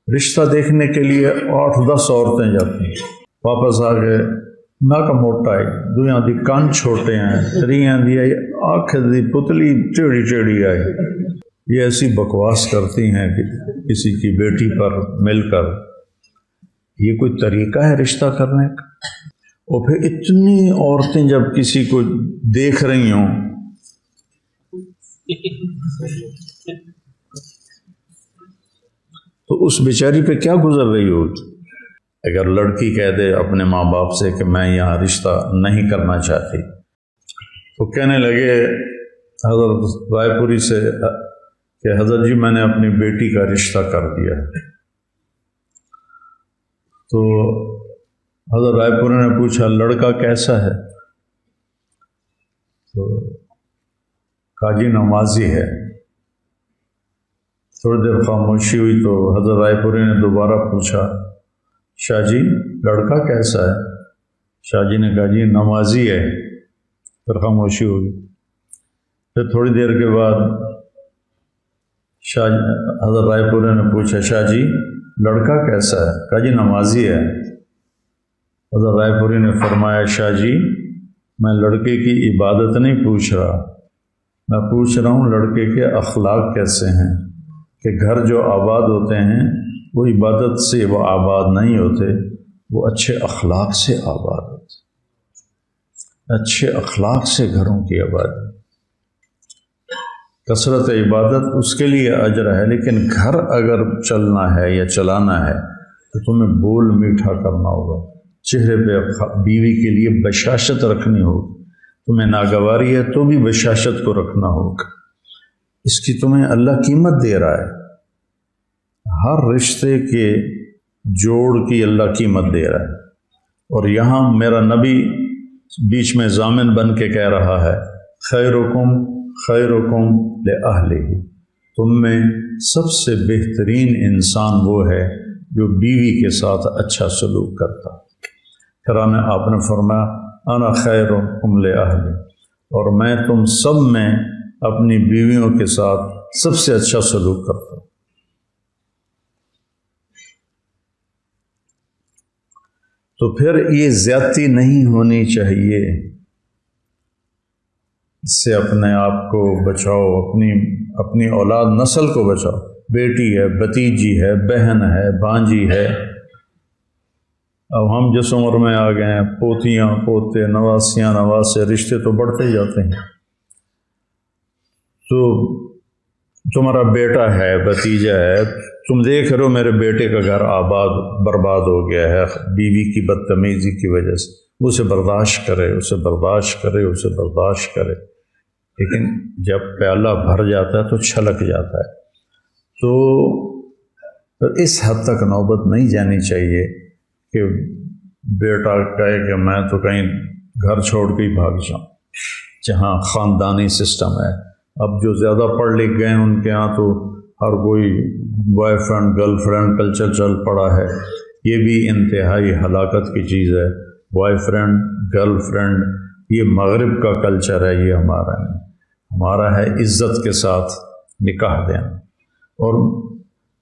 رشتہ دیکھنے کے لیے 8-10 عورتیں جاتی ہیں، واپس آ گئے ناک موٹا ہے، دویاں دی کان چھوٹے ہیں، تریاں دی آنکھ دی پتلی ٹیڑھی ٹیڑھی آئی۔ یہ ایسی بکواس کرتی ہیں کہ کسی کی بیٹی پر مل کر، یہ کوئی طریقہ ہے رشتہ کرنے کا؟ اور پھر اتنی عورتیں جب کسی کو دیکھ رہی ہوں تو اس بیچاری پہ کیا گزر رہی ہوگی؟ اگر لڑکی کہہ دے اپنے ماں باپ سے کہ میں یہاں رشتہ نہیں کرنا چاہتی، تو کہنے لگے حضرت رائے پوری سے کہ حضرت جی میں نے اپنی بیٹی کا رشتہ کر دیا ہے۔ تو حضرت رائے پوری نے پوچھا لڑکا کیسا ہے؟ تو کہا جی نمازی ہے۔ تھوڑی دیر خاموشی ہوئی تو حضرت رائے پوری نے دوبارہ پوچھا شاہ جی لڑکا کیسا ہے؟ شاہ جی نے کہا جی نمازی ہے۔ پھر خاموشی ہوگی۔ پھر تھوڑی دیر کے بعد حضرت رائے پوری نے پوچھا شاہ جی لڑکا کیسا ہے؟ کہا جی نمازی ہے۔ حضرت رائے پوری نے فرمایا شاہ جی میں لڑکے کی عبادت نہیں پوچھ رہا، میں پوچھ رہا ہوں لڑکے کے اخلاق کیسے ہیں، کہ گھر جو آباد ہوتے ہیں وہ عبادت سے وہ آباد نہیں ہوتے، وہ اچھے اخلاق سے آباد ہوتے، اچھے اخلاق سے گھروں کی آبادی۔ کثرت عبادت اس کے لیے اجر ہے، لیکن گھر اگر چلنا ہے یا چلانا ہے تو تمہیں بول میٹھا کرنا ہوگا، چہرے پہ بیوی کے لیے بشاشت رکھنی ہوگی، تمہیں ناگواری ہے تو بھی بشاشت کو رکھنا ہوگا، اس کی تمہیں اللہ قیمت دے رہا ہے، ہر رشتے کے جوڑ کی اللہ قیمت دے رہا ہے۔ اور یہاں میرا نبی بیچ میں ضامن بن کے کہہ رہا ہے خیرکم خیرکم لأہلہ، تم میں سب سے بہترین انسان وہ ہے جو بیوی کے ساتھ اچھا سلوک کرتا۔ پھر آپ نے فرمایا انا خیرکم لأہلہ، اور میں تم سب میں اپنی بیویوں کے ساتھ سب سے اچھا سلوک کرتا ہوں۔ تو پھر یہ زیادتی نہیں ہونی چاہیے، اس سے اپنے آپ کو بچاؤ، اپنی اولاد نسل کو بچاؤ، بیٹی ہے، بھتیجی ہے، بہن ہے، بھانجی ہے۔ اب ہم جس عمر میں آ گئے ہیں، پوتیاں پوتے نواسیاں نواسے، رشتے تو بڑھتے جاتے ہیں۔ تو تمہارا بیٹا ہے، بھتیجا ہے، تم دیکھ رہے ہو میرے بیٹے کا گھر آباد برباد ہو گیا ہے بیوی کی بدتمیزی کی وجہ سے، اسے برداشت کرے، اسے برداشت کرے، اسے برداشت کرے، لیکن جب پیالہ بھر جاتا ہے تو چھلک جاتا ہے۔ تو اس حد تک نوبت نہیں جانی چاہیے کہ بیٹا کہے کہ میں تو کہیں گھر چھوڑ کے ہی بھاگ جاؤں، جہاں خاندانی سسٹم ہے۔ اب جو زیادہ پڑھ لکھ گئے ہیں ان کے ہاں تو ہر کوئی boy friend girl friend culture چل پڑا ہے، یہ بھی انتہائی ہلاکت کی چیز ہے۔ بوائے فرینڈ گرل فرینڈ یہ مغرب کا کلچر ہے، یہ ہمارا نہیں، ہمارا ہے عزت کے ساتھ نکاح دینا۔ اور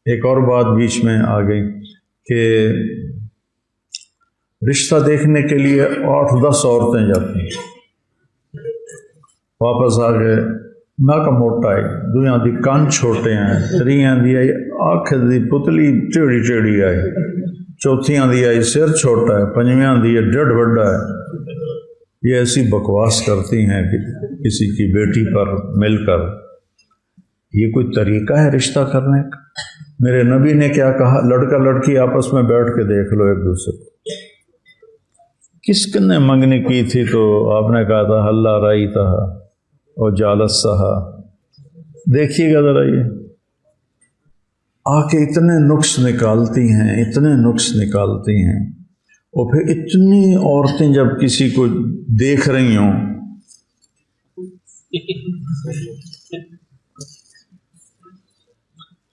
ایک اور بات بیچ میں آ گئی کہ رشتہ دیکھنے کے لیے 8-10 عورتیں جاتی ہیں، واپس آ گئے ناک موٹا ہے، دویاں دی کان چھوٹے ہیں، تریاں دی آنکھ دی پتلی ٹیڑھی ٹیڑھی آئی، چوتھیاں دی آئی سر چھوٹا ہے، پنجویاں دی ڈیڑھ بڑا ہے۔ یہ ایسی بکواس کرتی ہیں کہ کسی کی بیٹی پر مل کر، یہ کوئی طریقہ ہے رشتہ کرنے کا؟ میرے نبی نے کیا کہا؟ لڑکا لڑکی آپس میں بیٹھ کے دیکھ لو ایک دوسرے کو۔ کس نے منگنی کی تھی تو آپ نے کہا تھا اللہ رائی تھا اور جالس سہا۔ دیکھیے گا ذرا، یہ آ کے اتنے نقص نکالتی ہیں، اتنے نقص نکالتی ہیں، اور پھر اتنی عورتیں جب کسی کو دیکھ رہی ہوں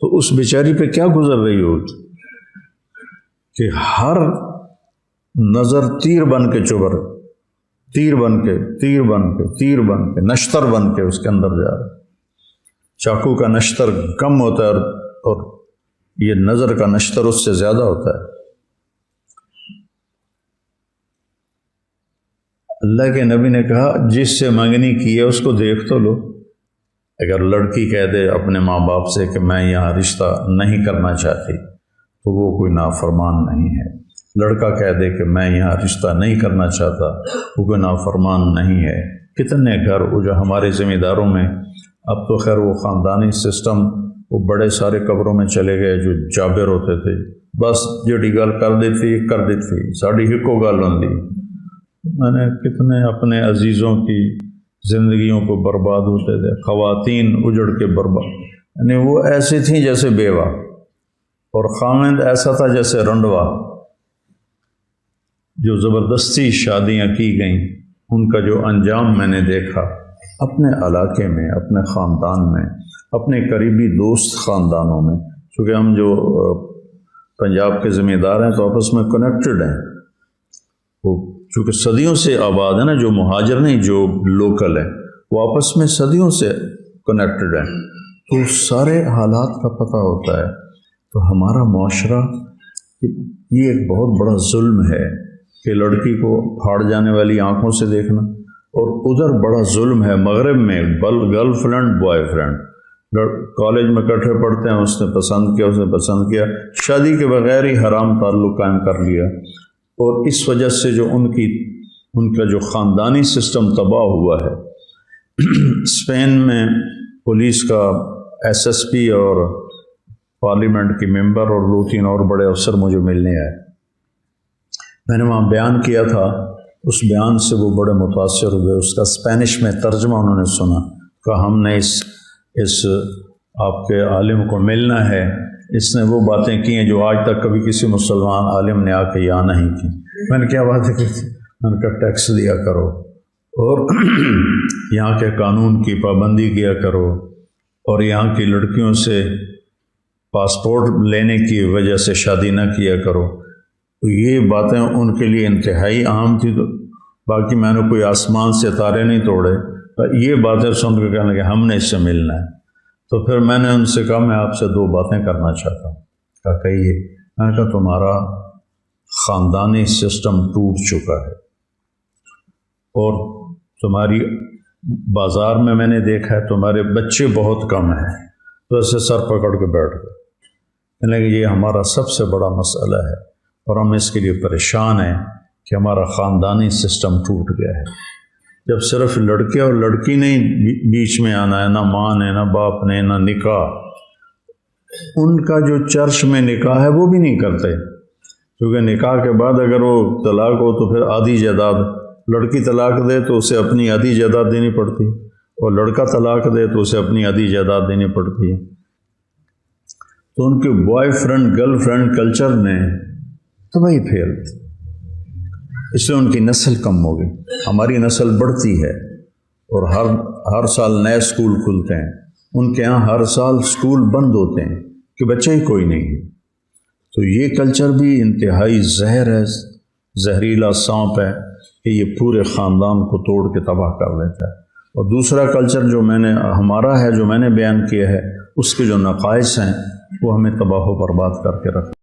تو اس بیچاری پہ کیا گزر رہی ہوگی کہ ہر نظر تیر بن کے چبر، تیر بن کے تیر بن کے تیر بن کے نشتر بن کے اس کے اندر جا رہا ہے۔ چاقو کا نشتر کم ہوتا ہے اور یہ نظر کا نشتر اس سے زیادہ ہوتا ہے۔ اللہ کے نبی نے کہا جس سے منگنی کی ہے اس کو دیکھ تو لو۔ اگر لڑکی کہہ دے اپنے ماں باپ سے کہ میں یہاں رشتہ نہیں کرنا چاہتی تو وہ کوئی نافرمان نہیں ہے، لڑکا کہہ دے کہ میں یہاں رشتہ نہیں کرنا چاہتا وہ کوئی نافرمان نہیں ہے۔ کتنے گھر وہ جو ہمارے ذمہ داروں میں، اب تو خیر وہ خاندانی سسٹم وہ بڑے سارے قبروں میں چلے گئے، جو جابر ہوتے تھے بس جڑی گل کر دیتی ساڑی ہکو گل ہوندی۔ میں نے کتنے اپنے عزیزوں کی زندگیوں کو برباد ہوتے تھے، خواتین اجڑ کے برباد، یعنی وہ ایسی تھیں جیسے بیوہ، اور خاوند ایسا تھا جیسے رنڈوا۔ جو زبردستی شادیاں کی گئیں ان کا جو انجام میں نے دیکھا اپنے علاقے میں، اپنے خاندان میں، اپنے قریبی دوست خاندانوں میں، چونکہ ہم جو پنجاب کے ذمہ دار ہیں تو آپس میں کنیکٹڈ ہیں، وہ چونکہ صدیوں سے آباد ہے نا، جو مہاجر نہیں جو لوکل ہیں وہ آپس میں صدیوں سے کنیکٹڈ ہیں، تو سارے حالات کا پتہ ہوتا ہے۔ تو ہمارا معاشرہ یہ ایک بہت بڑا ظلم ہے کہ لڑکی کو پھاڑ جانے والی آنکھوں سے دیکھنا، اور ادھر بڑا ظلم ہے مغرب میں girl friend boy friend, college میں اکٹھے پڑھتے ہیں، اس نے پسند کیا، شادی کے بغیر ہی حرام تعلق قائم کر لیا، اور اس وجہ سے جو ان کا جو خاندانی سسٹم تباہ ہوا ہے۔ اسپین میں پولیس کا SSP اور پارلیمنٹ کی ممبر اور 2-3 اور بڑے افسر مجھے ملنے آئے، میں نے وہاں بیان کیا تھا، اس بیان سے وہ بڑے متاثر ہوئے، اس کا اسپینش میں ترجمہ انہوں نے سنا، کہ ہم نے اس آپ کے عالم کو ملنا ہے، اس نے وہ باتیں کی ہیں جو آج تک کبھی کسی مسلمان عالم نے آ کے یہاں نہیں کی۔ میں نے کیا باتیں کی تھی؟ میں نے کہا ٹیکس دیا کرو، اور یہاں کے قانون کی پابندی کیا کرو، اور یہاں کی لڑکیوں سے پاسپورٹ لینے کی وجہ سے شادی نہ کیا کرو۔ یہ باتیں ان کے لیے انتہائی عام تھی، تو باقی میں نے کوئی آسمان سے تارے نہیں توڑے، یہ باتیں سن کے کہنے کہ ہم نے اس سے ملنا ہے۔ تو پھر میں نے ان سے کہا میں آپ سے 2 باتیں کرنا چاہتا ہوں۔ کہا کہیے؟ میں نے کہا تمہارا خاندانی سسٹم ٹوٹ چکا ہے، اور تمہاری بازار میں نے دیکھا ہے تمہارے بچے بہت کم ہیں، تو ایسے سر پکڑ کے بیٹھ گئے، کہنے کہ یہ ہمارا سب سے بڑا مسئلہ ہے، اور ہم اس کے لیے پریشان ہیں کہ ہمارا خاندانی سسٹم ٹوٹ گیا ہے۔ جب صرف لڑکے اور لڑکی نہیں بیچ میں آنا ہے، نہ ماں نے، نہ باپ نے، نہ نکاح، ان کا جو چرچ میں نکاح ہے وہ بھی نہیں کرتے، کیونکہ نکاح کے بعد اگر وہ طلاق ہو تو پھر آدھی جائیداد، لڑکی طلاق دے تو اسے اپنی آدھی جائیداد دینی پڑتی، اور لڑکا طلاق دے تو اسے اپنی آدھی جائیداد دینی پڑتی ہے۔ تو ان کے boy friend girl friend culture نے تباہی پھیل دی، اس لیے ان کی نسل کم ہو گئی۔ ہماری نسل بڑھتی ہے، اور ہر سال نئے اسکول کھلتے ہیں، ان کے یہاں ہر سال اسکول بند ہوتے ہیں کہ بچے ہی کوئی نہیں ہے۔ تو یہ کلچر بھی انتہائی زہر ہے، زہریلا سانپ ہے کہ یہ پورے خاندان کو توڑ کے تباہ کر دیتا ہے۔ اور دوسرا کلچر جو ہمارا ہے، جو میں نے بیان کیا ہے، اس کے جو نقائص ہیں وہ ہمیں تباہ و برباد کر کے رکھتے ہیں۔